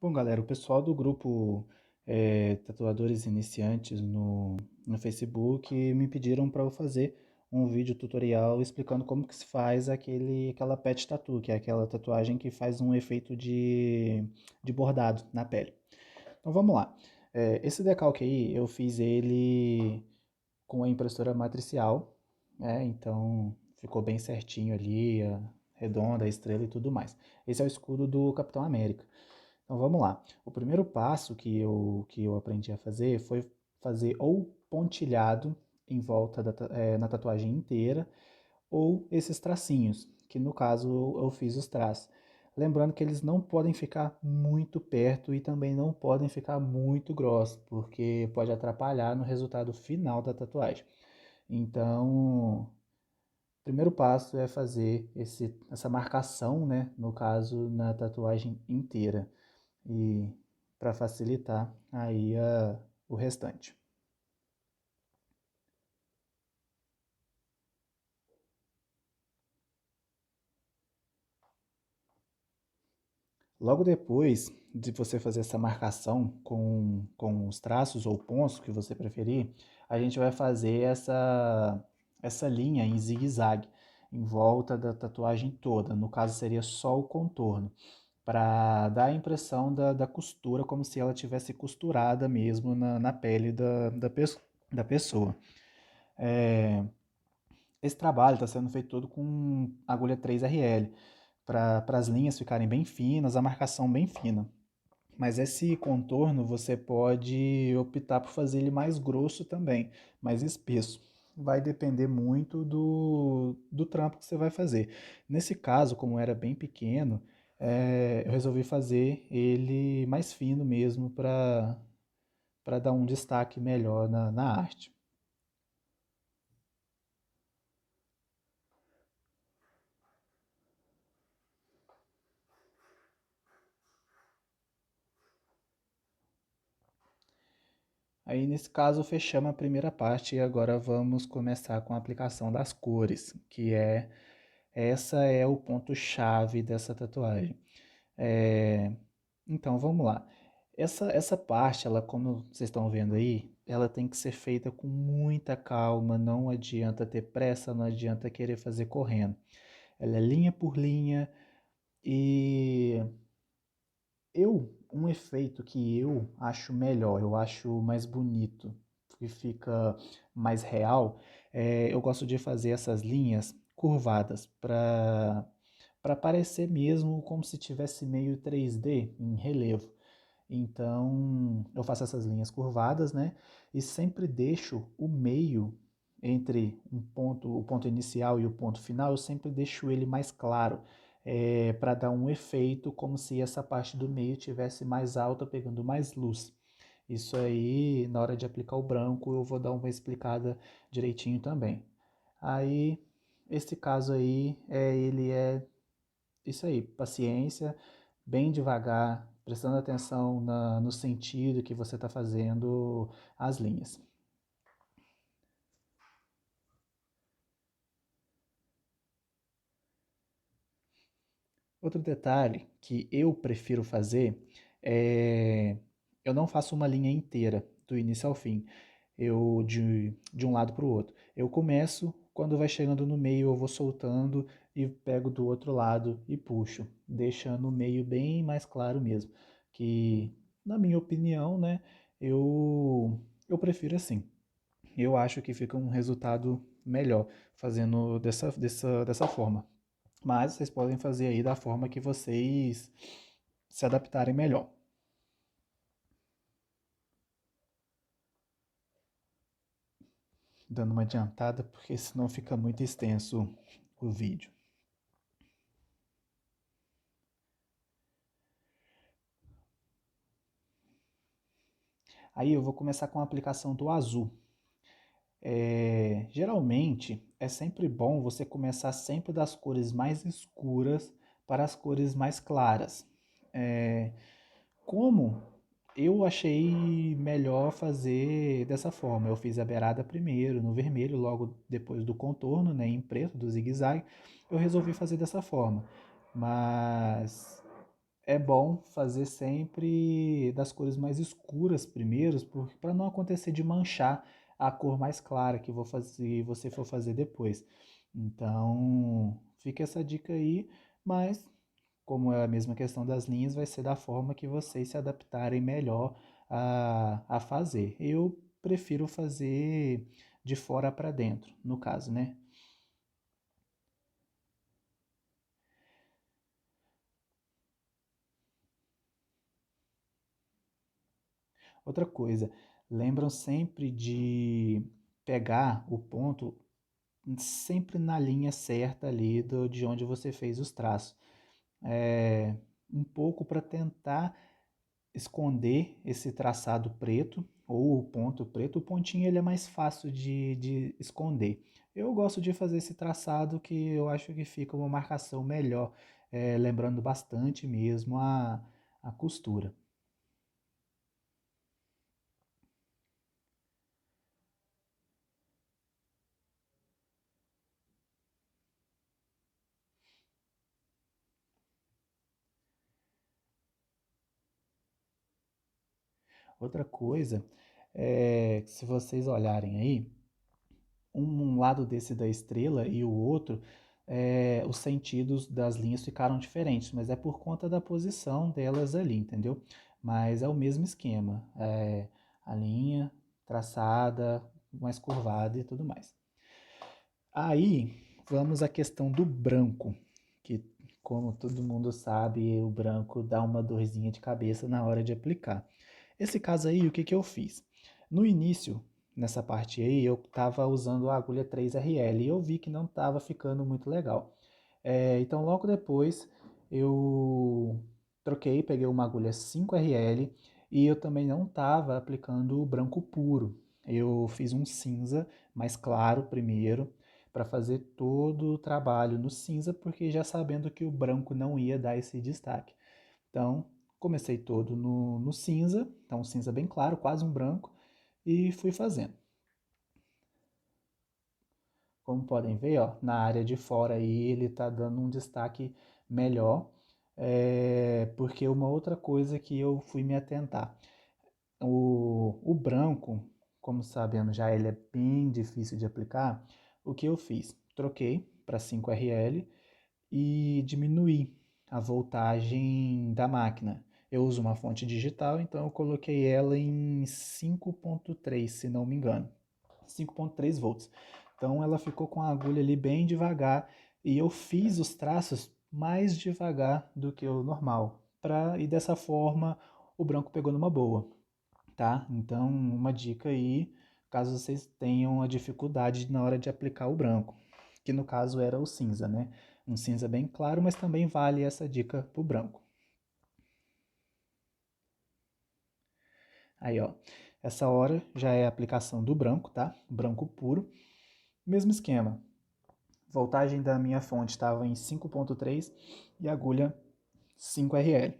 Bom, galera, o pessoal do grupo Tatuadores Iniciantes no Facebook me pediram para eu fazer um vídeo tutorial explicando como que se faz aquela pet tattoo, que é aquela tatuagem que faz um efeito de bordado na pele. Então vamos lá. Esse decalque aí eu fiz ele com a impressora matricial, né? Então ficou bem certinho ali, redonda, a estrela e tudo mais. Esse é o escudo do Capitão América. Então vamos lá. O primeiro passo que eu aprendi a fazer foi fazer ou pontilhado em volta na tatuagem inteira, ou esses tracinhos, que no caso eu fiz os traços. Lembrando que eles não podem ficar muito perto e também não podem ficar muito grossos, porque pode atrapalhar no resultado final da tatuagem. Então, o primeiro passo é fazer essa marcação, né? No caso, na tatuagem inteira e para facilitar aí o restante. Logo depois de você fazer essa marcação com os traços ou pontos que você preferir, a gente vai fazer essa linha em zigue-zague em volta da tatuagem toda. No caso, seria só o contorno, para dar a impressão da costura, como se ela tivesse costurada mesmo na pele da pessoa. É, Esse trabalho está sendo feito todo com agulha 3RL, para as linhas ficarem bem finas, a marcação bem fina. Mas esse contorno você pode optar por fazer ele mais grosso também, mais espesso. Vai depender muito do trampo que você vai fazer. Nesse caso, como era bem pequeno, eu resolvi fazer ele mais fino mesmo para dar um destaque melhor na arte. Aí nesse caso fechamos a primeira parte e agora vamos começar com a aplicação das cores, que essa é o ponto chave dessa tatuagem. É, então vamos lá. Essa parte, ela, como vocês estão vendo aí, ela tem que ser feita com muita calma, não adianta ter pressa, não adianta querer fazer correndo. Ela é linha por linha e um efeito que eu acho melhor, eu acho mais bonito, que fica mais real, eu gosto de fazer essas linhas curvadas para parecer mesmo como se tivesse meio 3D em relevo. Então, eu faço essas linhas curvadas, né? E sempre deixo o meio entre o ponto inicial e o ponto final, eu sempre deixo ele mais claro, para dar um efeito como se essa parte do meio tivesse mais alta, pegando mais luz. Isso aí, na hora de aplicar o branco, eu vou dar uma explicada direitinho também. Aí, esse caso aí, ele é isso aí, paciência, bem devagar, prestando atenção no sentido que você está fazendo as linhas. Outro detalhe que eu prefiro fazer é eu não faço uma linha inteira, do início ao fim, de um lado para o outro. Eu começo, quando vai chegando no meio, eu vou soltando e pego do outro lado e puxo, deixando o meio bem mais claro mesmo. Que, na minha opinião, né, eu prefiro assim. Eu acho que fica um resultado melhor fazendo dessa forma. Mas vocês podem fazer aí da forma que vocês se adaptarem melhor. Dando uma adiantada, porque senão fica muito extenso o vídeo. Aí eu vou começar com a aplicação do azul. Geralmente é sempre bom você começar sempre das cores mais escuras para as cores mais claras. É, Como eu achei melhor fazer dessa forma. Eu fiz a beirada primeiro, no vermelho, logo depois do contorno, né, em preto, do zigue-zague. Eu resolvi fazer dessa forma. Mas é bom fazer sempre das cores mais escuras primeiros, para não acontecer de manchar a cor mais clara que você for fazer depois. Então, fica essa dica aí, mas como é a mesma questão das linhas, vai ser da forma que vocês se adaptarem melhor a fazer. Eu prefiro fazer de fora para dentro, no caso, né? Outra coisa, lembram sempre de pegar o ponto sempre na linha certa ali de onde você fez os traços. É, um pouco para tentar esconder esse traçado preto ou o ponto preto. O pontinho ele é mais fácil de esconder. Eu gosto de fazer esse traçado que eu acho que fica uma marcação melhor, lembrando bastante mesmo a costura. Outra coisa é, se vocês olharem aí, um lado desse da estrela e o outro, os sentidos das linhas ficaram diferentes, mas é por conta da posição delas ali, entendeu? Mas é o mesmo esquema, a linha traçada, mais curvada e tudo mais. Aí vamos à questão do branco, que como todo mundo sabe, o branco dá uma dorzinha de cabeça na hora de aplicar. Esse caso aí, o que que eu fiz? No início, nessa parte aí, eu estava usando a agulha 3RL e eu vi que não estava ficando muito legal. Então, logo depois, eu troquei, peguei uma agulha 5RL e eu também não estava aplicando o branco puro. Eu fiz um cinza mais claro primeiro, para fazer todo o trabalho no cinza, porque já sabendo que o branco não ia dar esse destaque. Então, comecei todo no cinza, então um cinza bem claro, quase um branco, e fui fazendo. Como podem ver, ó, na área de fora aí ele está dando um destaque melhor, porque uma outra coisa que eu fui me atentar, o branco, como sabemos já, ele é bem difícil de aplicar. O que eu fiz? Troquei para 5RL e diminuir a voltagem da máquina. Eu uso uma fonte digital, então eu coloquei ela em 5.3, se não me engano. 5.3 volts. Então ela ficou com a agulha ali bem devagar e eu fiz os traços mais devagar do que o normal. E dessa forma o branco pegou numa boa, tá? Então uma dica aí, caso vocês tenham a dificuldade na hora de aplicar o branco, que no caso era o cinza, né? Um cinza bem claro, mas também vale essa dica pro branco. Aí, ó, essa hora já é a aplicação do branco, tá? Branco puro. Mesmo esquema. Voltagem da minha fonte estava em 5.3 e agulha 5RL.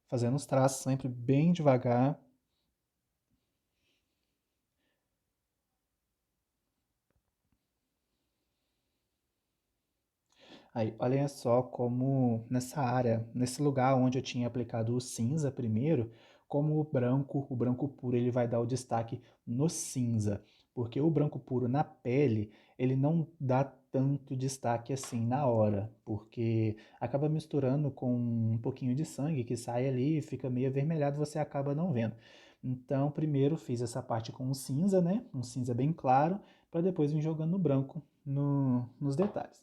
Fazendo os traços sempre bem devagar. Aí, olhem só como nessa área, nesse lugar onde eu tinha aplicado o cinza primeiro, como o branco puro, ele vai dar o destaque no cinza, porque o branco puro na pele, ele não dá tanto destaque assim na hora, porque acaba misturando com um pouquinho de sangue que sai ali e fica meio avermelhado, você acaba não vendo. Então, primeiro fiz essa parte com o cinza, né? Um cinza bem claro, para depois vir jogando no branco nos detalhes.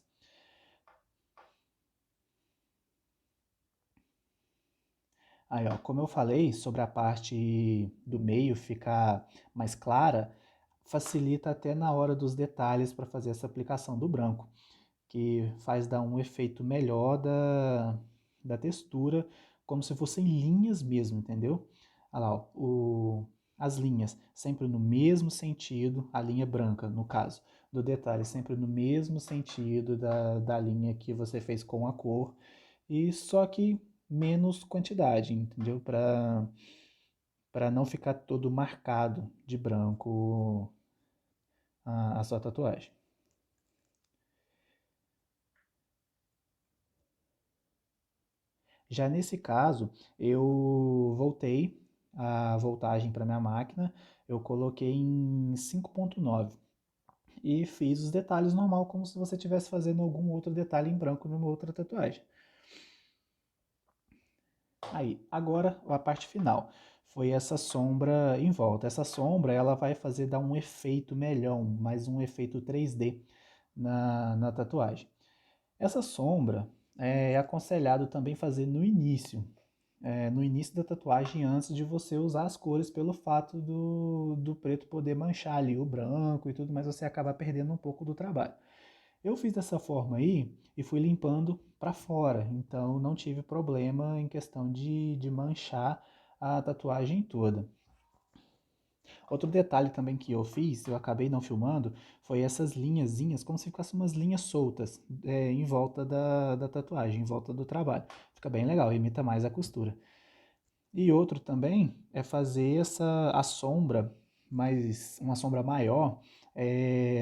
Aí, ó, como eu falei sobre a parte do meio ficar mais clara, facilita até na hora dos detalhes para fazer essa aplicação do branco, que faz dar um efeito melhor da textura, como se fossem linhas mesmo, entendeu? Olha lá, ó, as linhas sempre no mesmo sentido, a linha branca, no caso, do detalhe sempre no mesmo sentido da linha que você fez com a cor, e só que menos quantidade, entendeu? Para não ficar todo marcado de branco a sua tatuagem. Já nesse caso, eu voltei a voltagem para minha máquina, eu coloquei em 5.9 e fiz os detalhes normal, como se você estivesse fazendo algum outro detalhe em branco numa outra tatuagem. Aí, agora a parte final. Foi essa sombra em volta. Essa sombra ela vai fazer dar um efeito melhor, mais um efeito 3D na tatuagem. Essa sombra é aconselhado também fazer no início da tatuagem, antes de você usar as cores, pelo fato do preto poder manchar ali o branco e tudo, mas você acaba perdendo um pouco do trabalho. Eu fiz dessa forma aí e fui limpando para fora, então não tive problema em questão de manchar a tatuagem toda. Outro detalhe também que eu fiz, eu acabei não filmando, foi essas linhazinhas, como se fossem umas linhas soltas em volta da tatuagem, em volta do trabalho. Fica bem legal, imita mais a costura. E outro também é fazer a sombra, uma sombra maior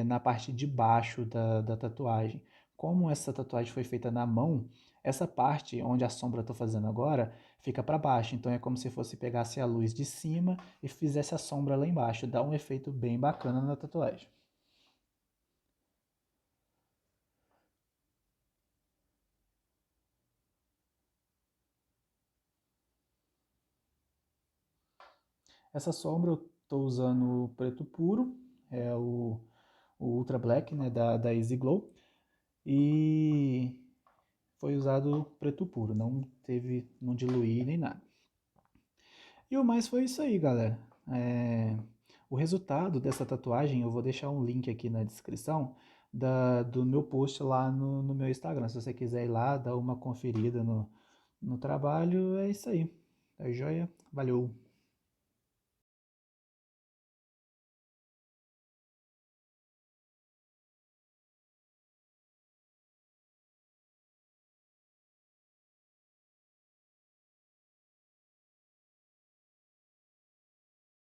na parte de baixo da tatuagem. Como essa tatuagem foi feita na mão, essa parte onde a sombra eu estou fazendo agora fica para baixo. Então é como se fosse pegasse a luz de cima e fizesse a sombra lá embaixo. Dá um efeito bem bacana na tatuagem. Essa sombra eu estou usando o preto puro, é o Ultra Black, né, da Easy Glow. E foi usado preto puro, não diluí nem nada. E o mais foi isso aí, galera. O resultado dessa tatuagem, eu vou deixar um link aqui na descrição do meu post lá no meu Instagram. Se você quiser ir lá, dar uma conferida no trabalho, é isso aí. Tá joia? Valeu!